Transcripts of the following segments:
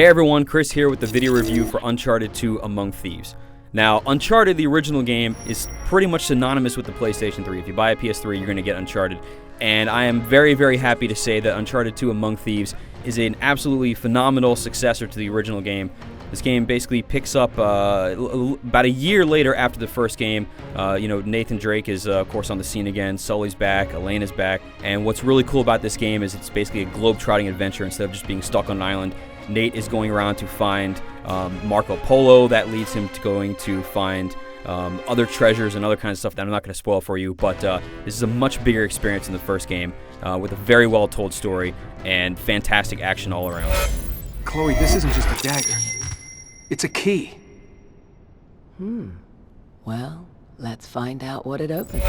Hey everyone, Chris here with the video review for Uncharted 2 Among Thieves. Now, Uncharted, the original game, is pretty much synonymous with the PlayStation 3. If you buy a PS3, you're going to get Uncharted. And I am very, very happy to say that Uncharted 2 Among Thieves is an absolutely phenomenal successor to the original game. This game basically picks up about a year later after the first game. Nathan Drake is, of course, on the scene again. Sully's back. Elena's back. And what's really cool about this game is it's basically a globe-trotting adventure instead of just being stuck on an island. Nate is going around to find Marco Polo. That leads him to going to find other treasures and other kinds of stuff that I'm not going to spoil for you. But this is a much bigger experience than the first game with a very well-told story and fantastic action all around. Chloe, this isn't just a dagger. It's a key. Well, let's find out what it opens.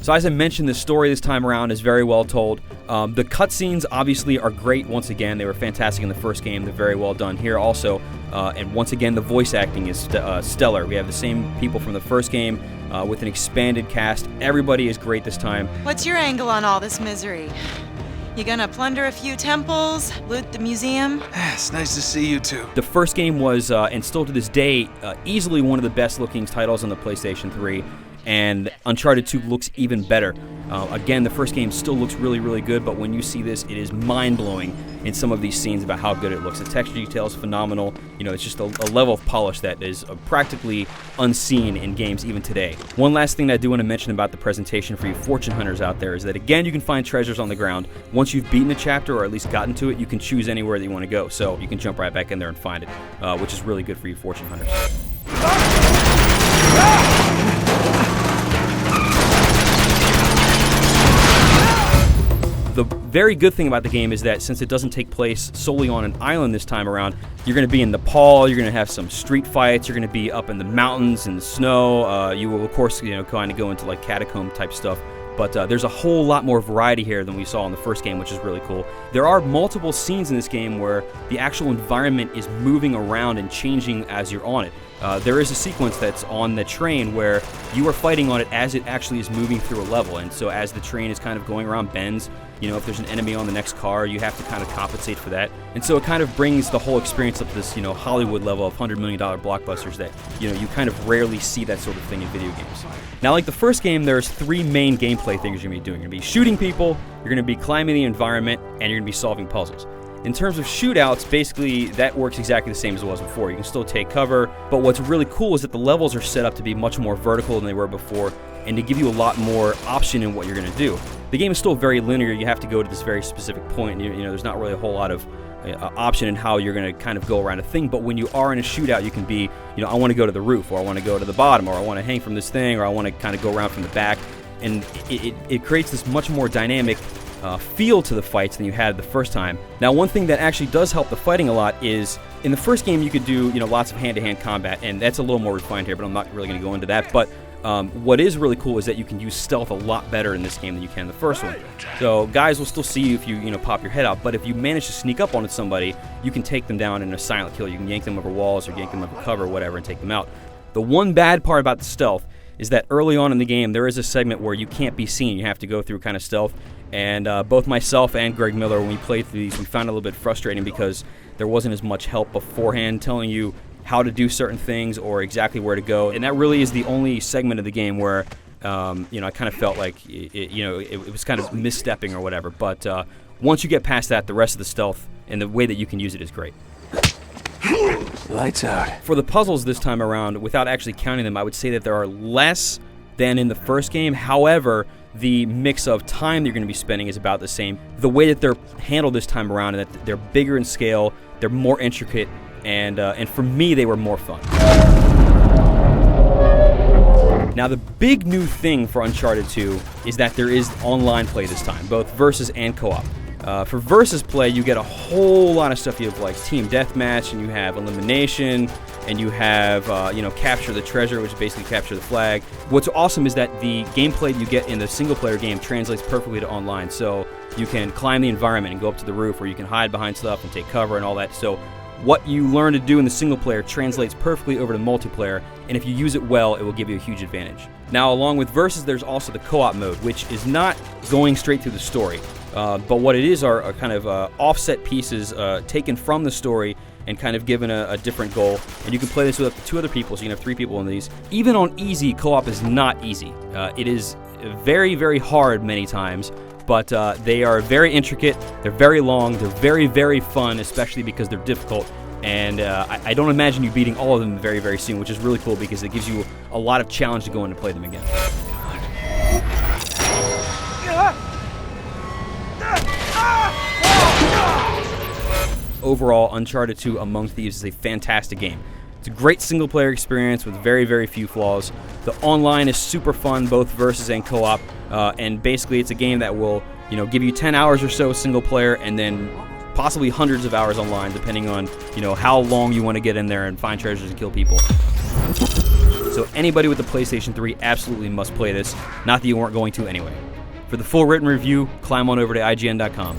So as I mentioned, the story this time around is very well told. The cutscenes obviously are great once again. They were fantastic in the first game. They're very well done here also. And once again, the voice acting is stellar. We have the same people from the first game with an expanded cast. Everybody is great this time. What's your angle on all this misery? You gonna plunder a few temples, loot the museum? It's nice to see you two. The first game was, and still to this day, easily one of the best looking titles on the PlayStation 3. And Uncharted 2 looks even better. Again, the first game still looks really, really good, but when you see this, it is mind-blowing in some of these scenes about how good it looks. The texture detail is phenomenal. You know, it's just a level of polish that is practically unseen in games even today. One last thing that I do want to mention about the presentation for you fortune hunters out there is that, again, you can find treasures on the ground. Once you've beaten a chapter or at least gotten to it, you can choose anywhere that you want to go. So you can jump right back in there and find it, which is really good for you fortune hunters. The very good thing about the game is that since it doesn't take place solely on an island this time around, you're going to be in Nepal, you're going to have some street fights, you're going to be up in the mountains in the snow. You will, of course, kind of go into like catacomb type stuff. But there's a whole lot more variety here than we saw in the first game, which is really cool. There are multiple scenes in this game where the actual environment is moving around and changing as you're on it. There is a sequence that's on the train where you are fighting on it as it actually is moving through a level. And so as the train is kind of going around bends, if there's an enemy on the next car, you have to kind of compensate for that. And so it kind of brings the whole experience up to this, Hollywood level of $100 million blockbusters that, you kind of rarely see that sort of thing in video games. Now, like the first game, there's three main gameplay things you're going to be doing. You're going to be shooting people, you're going to be climbing the environment, and you're going to be solving puzzles. In terms of shootouts, basically, that works exactly the same as it was before. You can still take cover, but what's really cool is that the levels are set up to be much more vertical than they were before, and to give you a lot more option in what you're going to do. The game is still very linear. You have to go to this very specific point. There's not really a whole lot of option in how you're going to kind of go around a thing, but when you are in a shootout, you can be, I want to go to the roof, or I want to go to the bottom, or I want to hang from this thing, or I want to kind of go around from the back, and it creates this much more dynamic feel to the fights than you had the first time. Now, one thing that actually does help the fighting a lot is, in the first game you could do lots of hand-to-hand combat, and that's a little more refined here, but I'm not really going to go into that. But what is really cool is that you can use stealth a lot better in this game than you can in the first one. So guys will still see you if you pop your head out, but if you manage to sneak up on somebody, you can take them down in a silent kill. You can yank them over walls or yank them over cover or whatever and take them out. The one bad part about the stealth is that early on in the game there is a segment where you can't be seen. You have to go through kind of stealth, and both myself and Greg Miller, when we played through these, we found it a little bit frustrating because there wasn't as much help beforehand telling you how to do certain things or exactly where to go, and that really is the only segment of the game where I kind of felt like it was kind of misstepping or whatever. But once you get past that, the rest of the stealth and the way that you can use it is great. Lights out. For the puzzles this time around, without actually counting them, I would say that there are less than in the first game. However, the mix of time that you're going to be spending is about the same. The way that they're handled this time around, and that they're bigger in scale, they're more intricate, and for me, they were more fun. Now, the big new thing for Uncharted 2 is that there is online play this time, both versus and co-op. For versus play, you get a whole lot of stuff. You have like team deathmatch, and you have elimination, and you have capture the treasure, which is basically capture the flag. What's awesome is that the gameplay you get in the single-player game translates perfectly to online. So you can climb the environment and go up to the roof, or you can hide behind stuff and take cover and all that. So what you learn to do in the single player translates perfectly over to multiplayer, and if you use it well, it will give you a huge advantage. Now, along with versus, there's also the co-op mode, which is not going straight through the story. But what it is are kind of offset pieces taken from the story and kind of given a different goal. And you can play this with up to 2 other people, so you can have 3 people in these. Even on easy, co-op is not easy. It is very, very hard many times, but they are very intricate, they're very long, they're very, very fun, especially because they're difficult. And I don't imagine you beating all of them very, very soon, which is really cool because it gives you a lot of challenge to go in and play them again. Overall, Uncharted 2 Among Thieves is a fantastic game. It's a great single-player experience with very, very few flaws. The online is super fun, both versus and co-op, and basically it's a game that will, give you 10 hours or so single player, and then possibly hundreds of hours online, depending on, how long you want to get in there and find treasures and kill people. So anybody with the PlayStation 3 absolutely must play this. Not that you weren't going to anyway. For the full written review, climb on over to IGN.com.